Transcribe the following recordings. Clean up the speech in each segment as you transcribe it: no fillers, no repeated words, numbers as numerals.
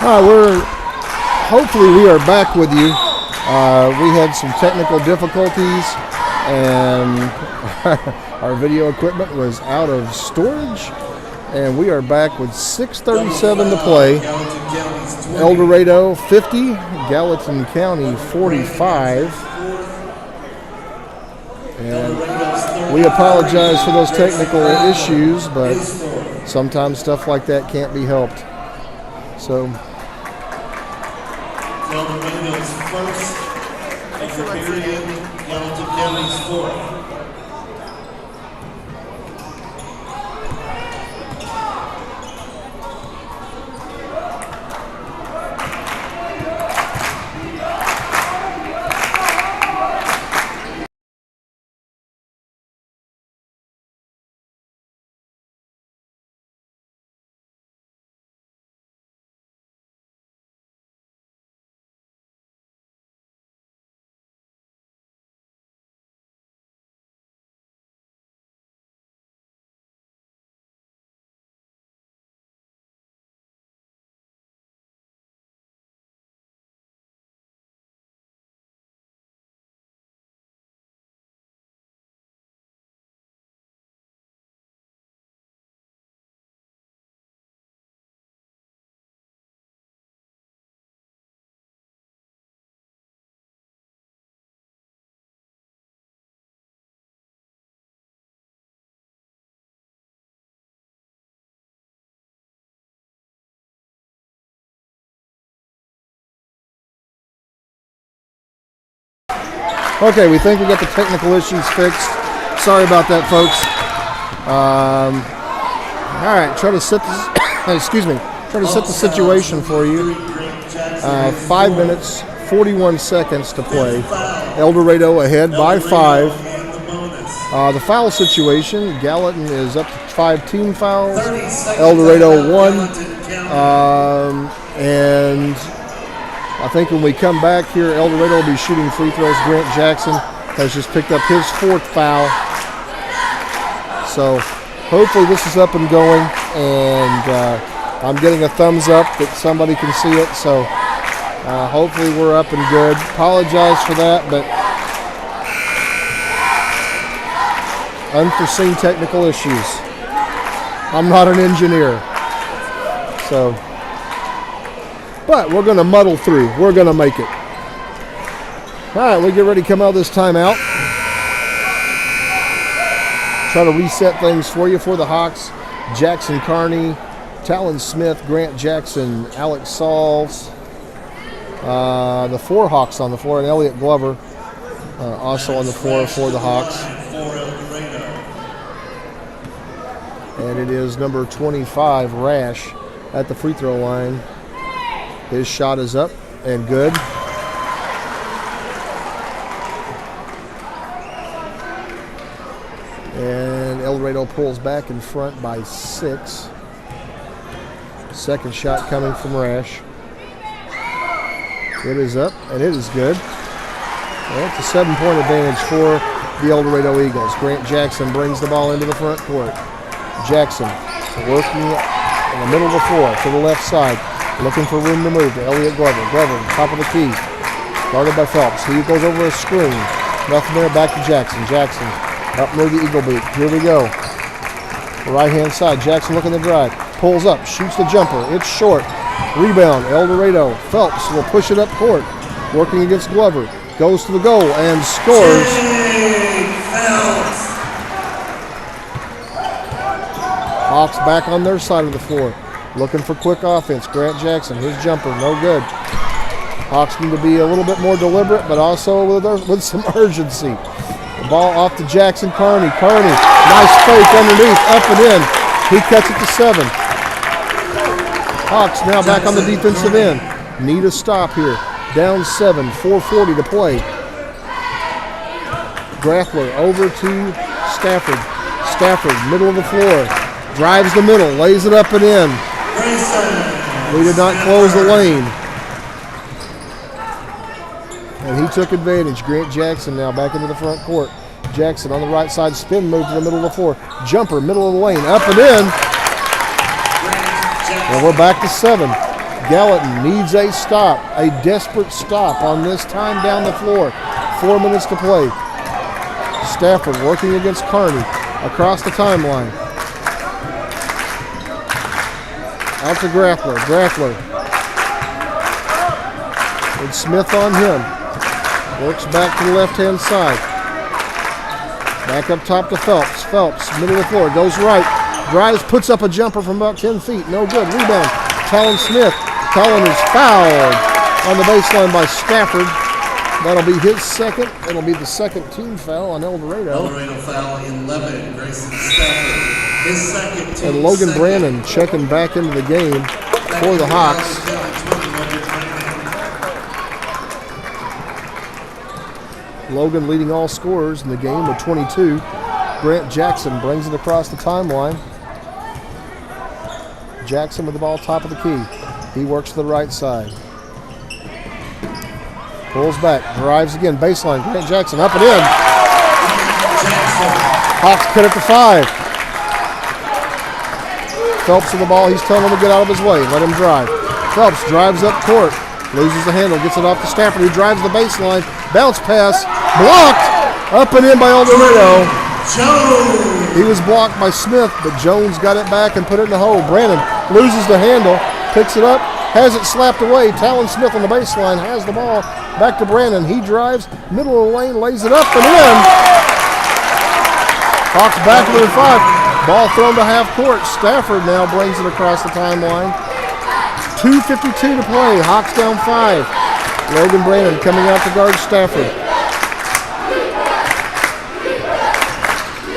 Hopefully we are back with you. We had some technical difficulties and our video equipment was out of storage, and we are back with 6:37 to play. Eldorado 50, Gallatin County 45. And we apologize for those technical issues, but sometimes stuff like that can't be helped. So Eldorato's first, extra period, Gallatin County's fourth. okay, we think we got the technical issues fixed. Sorry about that, folks. All right, try to set the situation for you. 5 minutes, 41 seconds to play. Eldorado ahead by 5. The foul situation, Gallatin is up to 5 team fouls. Eldorado 1. And I think when we come back here, Eldorado will be shooting free throws. Grant Jackson has just picked up his 4th foul. So hopefully this is up and going, and I'm getting a thumbs up that somebody can see it. So hopefully we're up and good. Apologize for that, but unforeseen technical issues. I'm not an engineer. So, but we're going to muddle through. We're going to make it. All right, we get ready to come out of this timeout. Try to reset things for you for the Hawks. Jackson Carney, Talon Smith, Grant Jackson, Alex Sauls. The 4 Hawks on the floor, and Elliot Glover also on the floor for the Hawks. And it is number 25, Rash, at the free throw line. His shot is up and good. And Eldorado pulls back in front by 6. Second shot coming from Rash. It is up and it is good. Well, it's a 7-point advantage for the Eldorado Eagles. Grant Jackson brings the ball into the front court. Jackson working in the middle of the floor to the left side, looking for room to move to Elliot Glover. Glover, top of the key, guarded by Phelps. He goes over a screen. Nothing there, back to Jackson. Jackson up near the Eagle boot. Here we go. Right-hand side, Jackson looking to drive. Pulls up, shoots the jumper. It's short. Rebound, Eldorado. Phelps will push it up court. Working against Glover. Goes to the goal and scores. Hawks back on their side of the floor. Looking for quick offense. Grant Jackson, his jumper, no good. Hawks need to be a little bit more deliberate, but also with some urgency. The ball off to Jackson Carney. Carney, nice fake underneath, up and in. He cuts it to 7. Hawks now back on the defensive end. Need a stop here. Down 7, 4:40 to play. Grappler over to Stafford. Stafford, middle of the floor. Drives the middle, lays it up and in. We did not close the lane. And he took advantage. Grant Jackson now back into the front court. Jackson on the right side, spin move to the middle of the floor. Jumper, middle of the lane, up and in. And we're back to 7. Gallatin needs a stop, a desperate stop on this time down the floor. 4 minutes to play. Stafford working against Kearney across the timeline. Out to Grappler. Grappler. And Smith on him. Works back to the left-hand side. Back up top to Phelps. Phelps, middle of the floor, goes right. Drives, puts up a jumper from about 10 feet. No good. Rebound. Talon Smith. Talon is fouled on the baseline by Stafford. That'll be his second. It'll be the second team foul on Eldorado. Eldorado foul 11. Grayson Stafford. His second team. And Logan Brannon checking back into the game for the Hawks. Logan leading all scorers in the game with 22. Grant Jackson brings it across the timeline. Jackson with the ball top of the key. He works to the right side. Pulls back, drives again, baseline. Grant Jackson up and in. Hawks cut it to 5. Phelps with the ball. He's telling him to get out of his way. Let him drive. Phelps drives up court. Loses the handle. Gets it off to Stafford. He drives the baseline. Bounce pass. Blocked. Up and in by Eldorado. He was blocked by Smith, but Jones got it back and put it in the hole. Brannon loses the handle. Picks it up. Has it slapped away. Talon Smith on the baseline. Has the ball. Back to Brannon. He drives. Middle of the lane. Lays it up and in. Hawks back to the 5. Ball thrown to half court. Stafford now brings it across the timeline. 2:52 to play. Hawks down 5. Logan Brannon coming out to guard Stafford.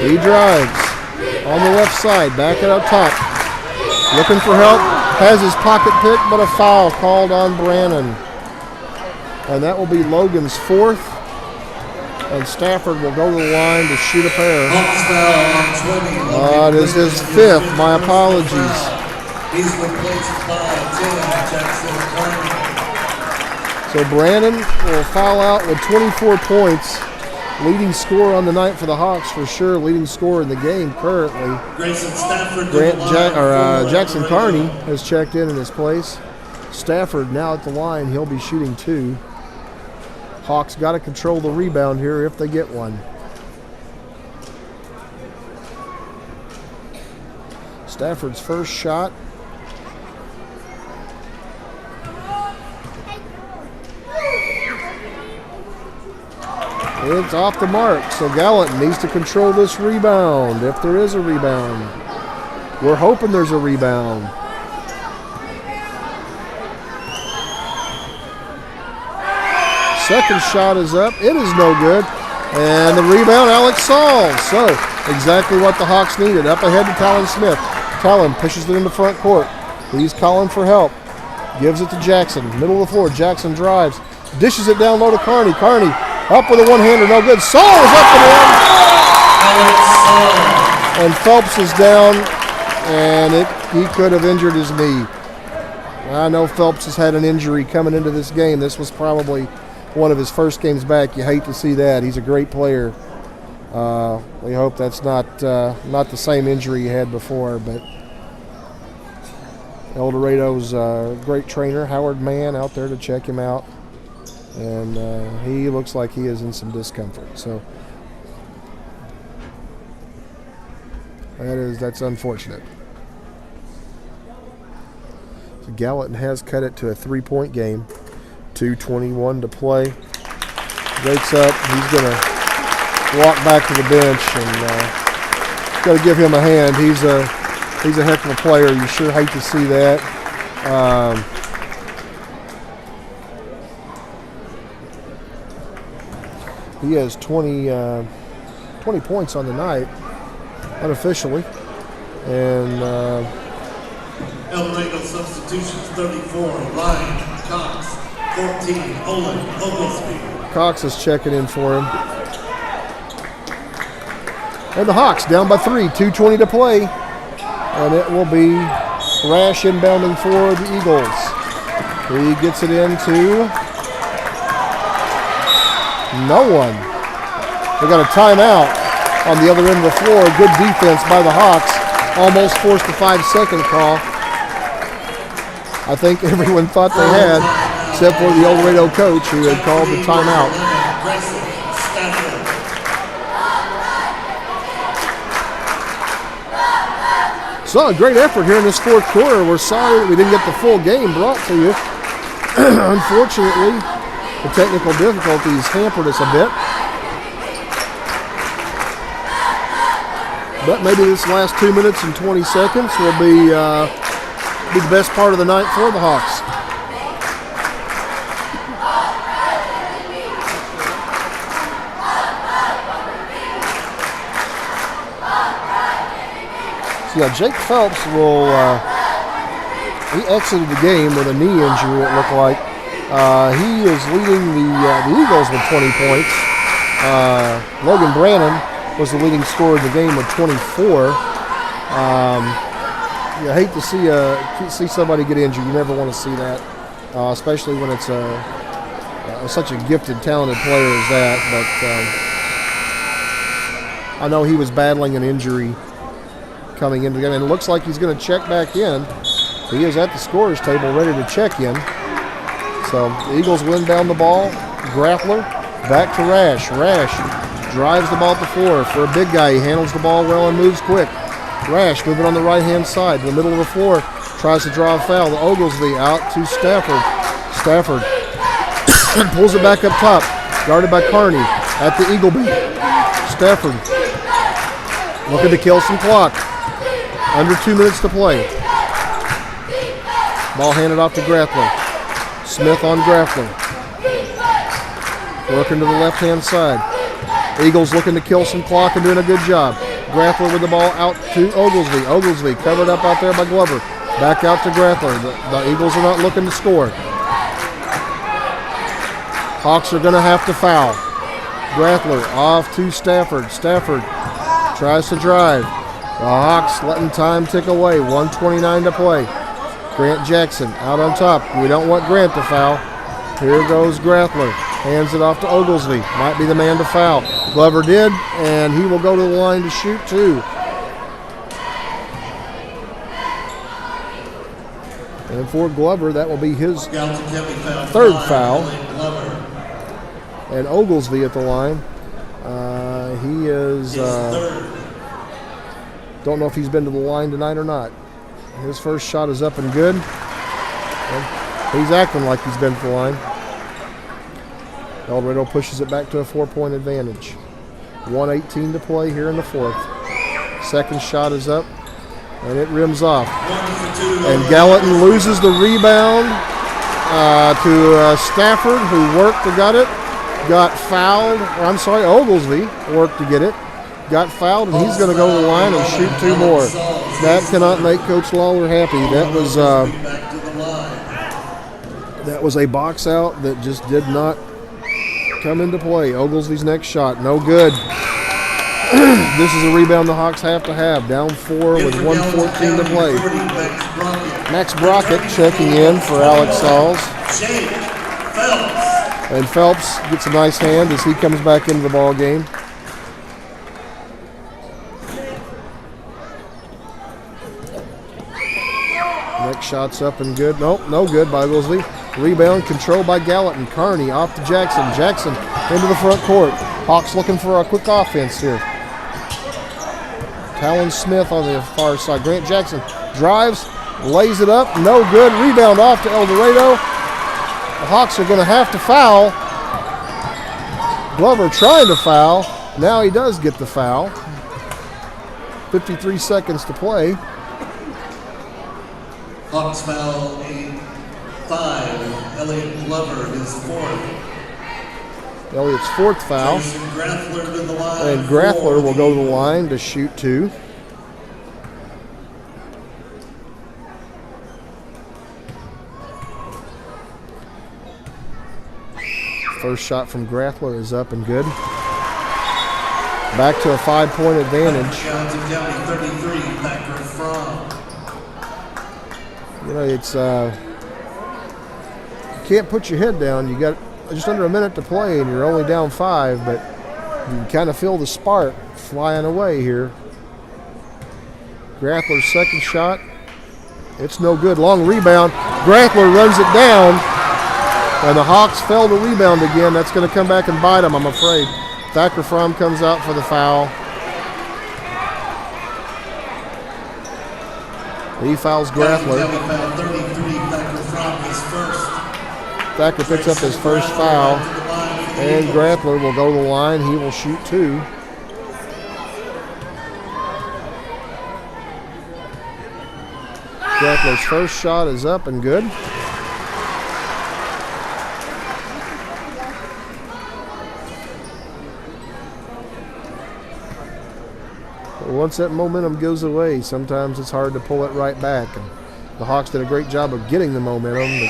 He drives on the left side. Back it up top. Looking for help. Has his pocket picked, but a foul called on Brannon. And that will be Logan's 4th. And Stafford will go to the line to shoot a pair. It is his 5th. My apologies. He's replaced by Jackson. So Brannon will foul out with 24 points. Leading scorer on the night for the Hawks for sure. Leading scorer in the game currently. Grayson Stafford. Jackson Kearney has checked in his place. Stafford now at the line. He'll be shooting 2. Hawks got to control the rebound here if they get one. Stafford's first shot. It's off the mark, so Gallatin needs to control this rebound, if there is a rebound. We're hoping there's a rebound. Second shot is up. It is no good. And the rebound, Alex Saul. So, exactly what the Hawks needed. Up ahead to Talon Smith. Talon pushes it into front court. He's calling for help. Gives it to Jackson. Middle of the floor. Jackson drives. Dishes it down low to Kearney. Kearney up with a one-hander. No good. Saul is up and in. And Phelps is down. And he could have injured his knee. I know Phelps has had an injury coming into this game. This was probably one of his first games back. You hate to see that. He's a great player. We hope that's not the same injury he had before, but Eldorado's a great trainer, Howard Mann, out there to check him out, and he looks like he is in some discomfort. So that's unfortunate. So Gallatin has cut it to a 3-point game. 2:21 to play. Wakes up. He's going to walk back to the bench and got to give him a hand. He's a heck of a player. You sure hate to see that. He has 20 points on the night, unofficially. And Eldorado substitutions 34, Ryan Cox. 14, Olin Oglesby. Cox is checking in for him. And the Hawks down by 3, 2:20 to play. And it will be Rash inbounding for the Eagles. He gets it into no one. They got a timeout on the other end of the floor. Good defense by the Hawks. Almost forced a 5-second call. I think everyone thought they had, except for the Eldorado coach who had called the timeout. So a great effort here in this fourth quarter. We're sorry that we didn't get the full game brought to you. Unfortunately, the technical difficulties hampered us a bit. But maybe this last 2 minutes and 20 seconds will be the best part of the night for the Hawks. So yeah, Jake Phelps will, he exited the game with a knee injury, it looked like. He is leading the Eagles with 20 points. Logan Brannon was the leading scorer in the game with 24. You hate to see somebody get injured. You never want to see that, especially when it's such a gifted, talented player as that. But I know he was battling an injury coming into the game, and it looks like he's going to check back in. He is at the scorer's table ready to check in. So the Eagles will inbound the ball. Grappler back to Rash. Rash drives the ball at the floor. For a big guy, he handles the ball well and moves quick. Rash moving on the right-hand side to the middle of the floor. Tries to draw a foul. The Oglesby out to Stafford. Stafford pulls it back up top. Guarded by Carney at the Eagle beat. Stafford looking to kill some clock. Under 2 minutes to play. Ball handed off to Grappler. Smith on Grappler. Working to the left-hand side. Eagles looking to kill some clock and doing a good job. Grappler with the ball out to Oglesby. Oglesby covered up out there by Glover. Back out to Grappler. The Eagles are not looking to score. Hawks are going to have to foul. Grappler off to Stafford. Stafford tries to drive. The Hawks letting time tick away. 1:29 to play. Grant Jackson out on top. We don't want Grant to foul. Here goes Grappler. Hands it off to Oglesby. Might be the man to foul. Glover did, and he will go to the line to shoot two. And for Glover, that will be his third foul. And Oglesby at the line. He is... don't know if he's been to the line tonight or not. His first shot is up and good. And he's acting like he's been to the line. Eldorado pushes it back to a 4-point advantage. 1:18 to play here in the fourth. Second shot is up, and it rims off. And Gallatin loses the rebound to Stafford, who worked to got it. Got fouled. Oglesby worked to get it. Got fouled, and he's going to go to the line and shoot two more. That cannot make Coach Lawler happy. That was a box out that just did not come into play. Oglesby's next shot, no good. This is a rebound the Hawks have to have. Down 4 with 1:14 to play. Max Brockett checking in for Alex Sauls. And Phelps gets a nice hand as he comes back into the ball game. Next shot's up and good. Nope, no good by Oglesby. Rebound controlled by Gallatin. Carney off to Jackson. Jackson into the front court. Hawks looking for a quick offense here. Talon Smith on the far side. Grant Jackson drives, lays it up. No good. Rebound off to Eldorado. The Hawks are going to have to foul. Glover trying to foul. Now he does get the foul. 53 seconds to play. Hawks foul 5. Elliott Glover, his fourth. Elliott's fourth foul. Grappler to the line. And Grappler will go to the line to shoot two. First shot from Grappler is up and good. Back to a 5-point advantage. Gallatin County 33, Packer from. You know, it's you can't put your head down. You got just under a minute to play, and you're only down 5. But you can kind of feel the spark flying away here. Grappler's second shot It's no good. Long rebound. Grappler runs it down. And the Hawks fail to rebound again. That's going to come back and bite them, I'm afraid. Thacker Fromm comes out for the foul. He fouls Grappler. Thacker picks up his first foul. And Grappler will go to the line. He will shoot 2. Grappler's first shot is up and good. But once that momentum goes away, sometimes it's hard to pull it right back. And the Hawks did a great job of getting the momentum,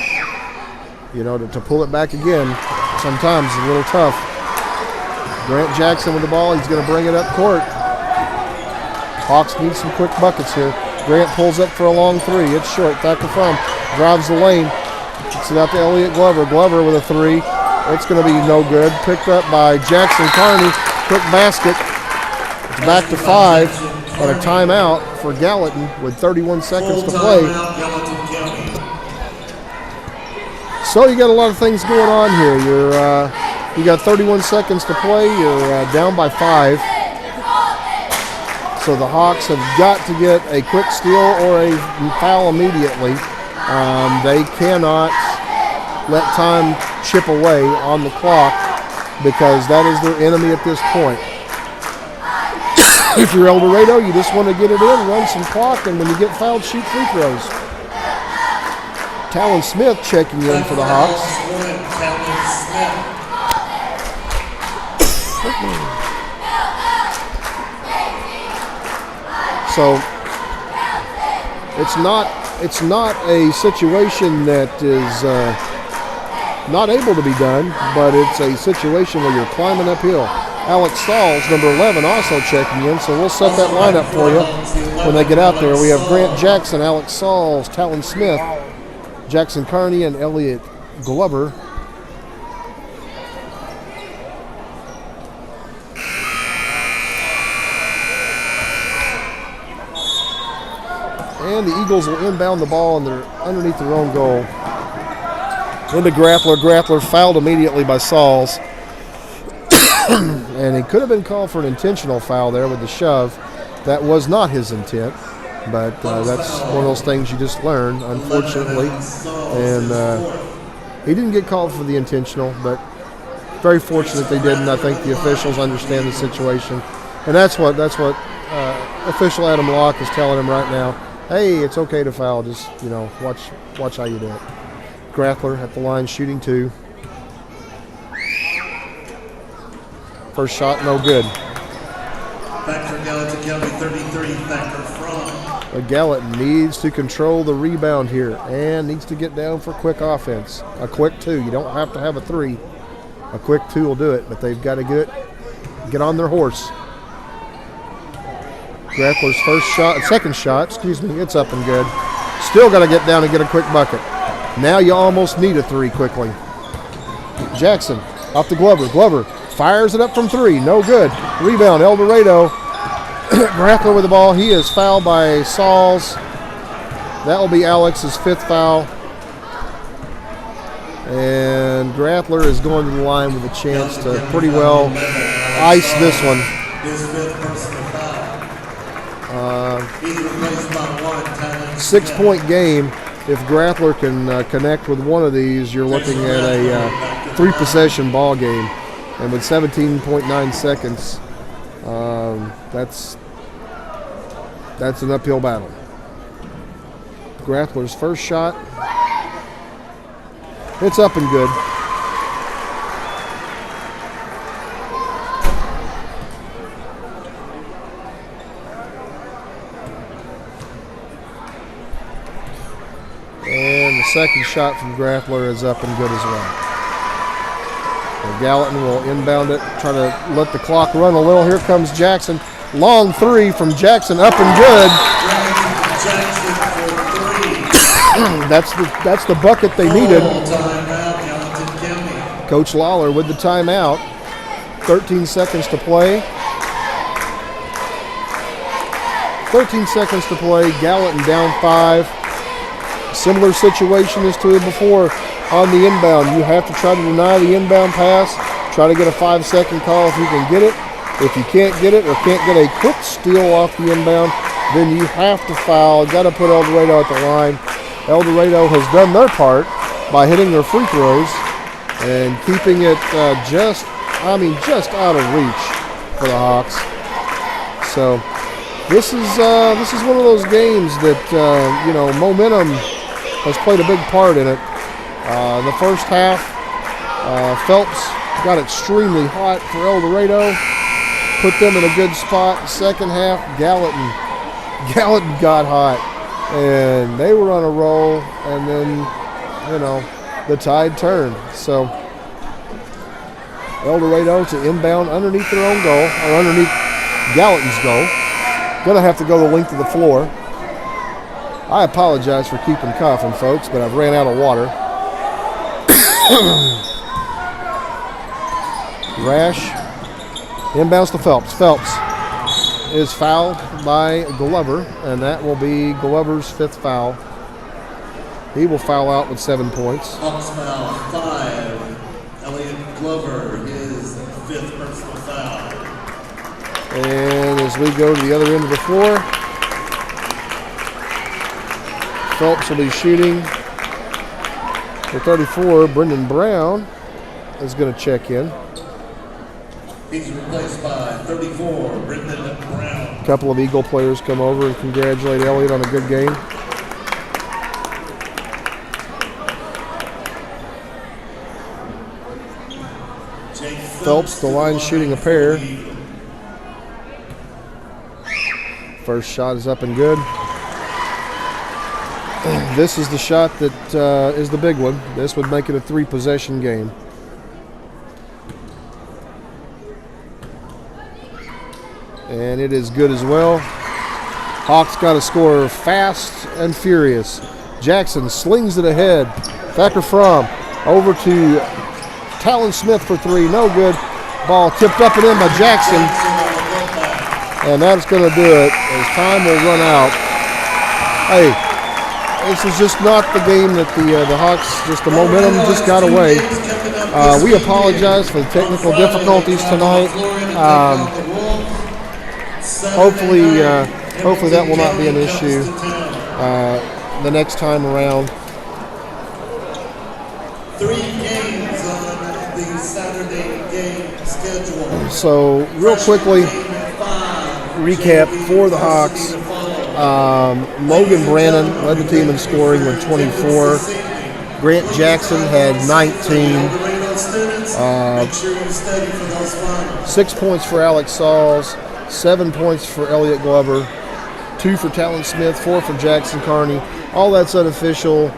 but to pull it back again, sometimes it's a little tough. Grant Jackson with the ball. He's going to bring it up court. Hawks need some quick buckets here. Grant pulls up for a long 3. It's short. Thacker Fromm drives the lane. Gets it out to Elliott Glover. Glover with a 3. It's going to be no good. Picked up by Jackson Carney. Quick basket. It's back to 5. But a timeout for Gallatin with 31 seconds to play. So you got a lot of things going on here. You got 31 seconds to play. You're down by 5. So the Hawks have got to get a quick steal or a foul immediately. They cannot let time chip away on the clock because that is their enemy at this point. If you're Eldorado, you just want to get it in, run some clock, and when you get fouled, shoot free throws. Talon Smith checking in for the Hawks. So it's not a situation that is not able to be done, but it's a situation where you're climbing uphill. Alex Sauls, number 11, also checking in, so we'll set that lineup for you when they get out there. We have Grant Jackson, Alex Sauls, Talon Smith, Jackson Carney, and Elliott Glover. And the Eagles will inbound the ball and they're underneath their own goal. Into Grappler. Grappler fouled immediately by Sauls. And he could have been called for an intentional foul there with the shove. That was not his intent, but that's one of those things you just learn, unfortunately. And he didn't get called for the intentional, but very fortunate they didn't. I think the officials understand the situation. And that's what official Adam Locke is telling him right now. Hey, it's okay to foul. Just, watch how you do it. Grappler at the line shooting 2. First shot, no good. Back for Gallatin County 33, Thacker Fromm. But Gallatin needs to control the rebound here and needs to get down for quick offense. A quick 2. You don't have to have a 3. A quick 2 will do it, but they've got to get on their horse. Grappler's second shot, it's up and good. Still got to get down and get a quick bucket. Now you almost need a 3 quickly. Jackson off to Glover. Glover fires it up from 3, no good. Rebound, Eldorado. Grappler with the ball. He is fouled by Sauls. That will be Alex's 5th foul. And Grappler is going to the line with a chance to pretty well ice this one. His 5th personal foul. He's replaced by 1. 6-point game. If Grappler can connect with one of these, you're looking at a 3-possession ball game. And with 17.9 seconds, that's an uphill battle. Grappler's first shot, it's up and good. And the second shot from Grappler is up and good as well. Gallatin will inbound it, try to let the clock run a little. Here comes Jackson. Long 3 from Jackson, up and good. That's the bucket they needed. Coach Lawler with the timeout. 13 seconds to play. 13 seconds to play. Gallatin down 5. Similar situation as to before on the inbound. You have to try to deny the inbound pass. Try to get a 5-second call if you can get it. If you can't get it or can't get a quick steal off the inbound, then you have to foul. Got to put Eldorado at the line. Eldorado has done their part by hitting their free throws and keeping it just out of reach for the Hawks. So this is one of those games that momentum has played a big part in it. The first half, Phelps got extremely hot for Eldorado, put them in a good spot. Second half, Gallatin got hot, and they were on a roll, and then the tide turned. So Eldorado to inbound underneath their own goal, or underneath Gallatin's goal. Gonna have to go the length of the floor. I apologize for keeping coughing, folks, but I've ran out of water. Rash inbounds to Phelps. Phelps is fouled by Glover, and that will be Glover's 5th foul. He will foul out with 7 points. Hawks foul 5. Elliot Glover, his 5th personal foul. And as we go to the other end of the floor, Phelps will be shooting for 34. Brendan Brown is going to check in. He's replaced by 34, Brendan Brown. A couple of Eagle players come over and congratulate Elliott on a good game. Phelps, the line shooting a pair. First shot is up and good. This is the shot that is the big one. This would make it a 3-possession game. And it is good as well. Hawks got to score fast and furious. Jackson slings it ahead. Thacker Fromm over to Talon Smith for 3. No good. Ball tipped up and in by Jackson. And that's going to do it as time will run out. Hey, this is just not the game that the Hawks, just the momentum just got away. We apologize for the technical difficulties tonight. Hopefully that will not be an issue the next time around. 3 games on the Saturday game schedule. So real quickly, recap for the Hawks. Logan Brannon led the team in scoring with 24. Grant Jackson had 19. 6 points for Alex Sauls. 7 points for Elliot Glover, 2 for Talon Smith, 4 for Jackson Carney. All that's unofficial.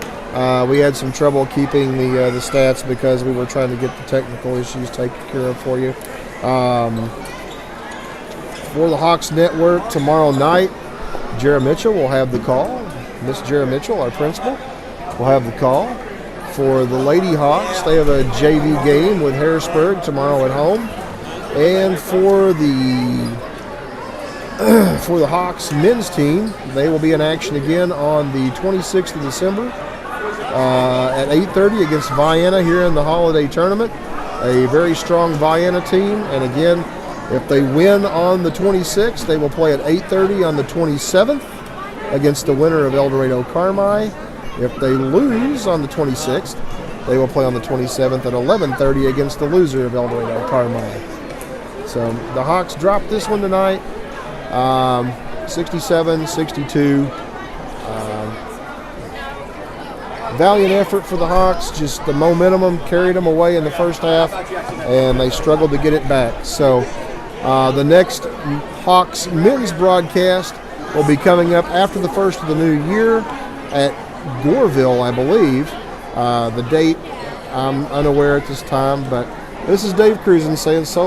We had some trouble keeping the stats because we were trying to get the technical issues taken care of for you. For the Hawks Network tomorrow night, Jarrah Mitchell will have the call. Miss Jarrah Mitchell, our principal, will have the call. For the Lady Hawks, they have a JV game with Harrisburg tomorrow at home. And for the Hawks men's team, they will be in action again on the 26th of December at 8:30 against Vienna here in the holiday tournament. A very strong Vienna team, and again, if they win on the 26th, they will play at 8:30 on the 27th against the winner of Eldorado Carmi. If they lose on the 26th, they will play on the 27th at 11:30 against the loser of Eldorado Carmi. So the Hawks dropped this one tonight. 67-62. Valiant effort for the Hawks. Just the momentum carried them away in the first half, and they struggled to get it back. So the next Hawks men's broadcast will be coming up after the first of the new year at Goreville, I believe. The date I'm unaware at this time, but this is Dave Cruzen saying so.